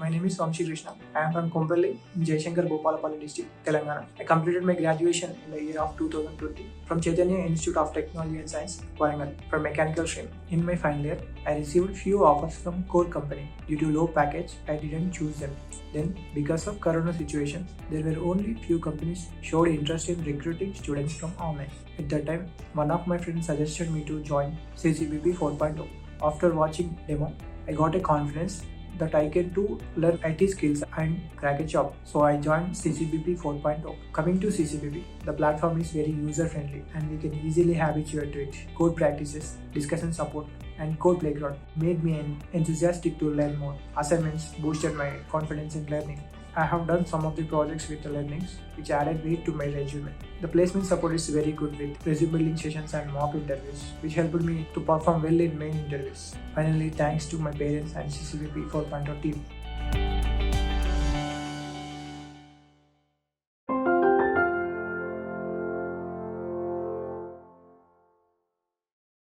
My name is Vamshikrishna. I am from Kompally in Jaishankar Bhopalapalli district, Telangana. I completed my graduation in the year of 2020 from Chaitanya Institute of Technology and Science, Warangal, for mechanical stream. In my final year, I received few offers from core company. Due to low package, I didn't choose them. Then, because of Corona situation, there were only few companies showed interest in recruiting students from online. At that time, one of my friends suggested me to join CCBP 4.0. After watching demo, I got a confidence that I can do learn IT skills and crack a job. So I joined CCBP 4.0. Coming to CCBP, the platform is very user friendly and we can easily habituate to it. Code practices, discussion support, and code playground made me enthusiastic to learn more. Assignments boosted my confidence in learning. I have done some of the projects with the learnings which added weight to my resume. The placement support is very good with resume building sessions and mock interviews which helped me to perform well in main interviews. Finally, thanks to my parents and CCBP 4.0 team.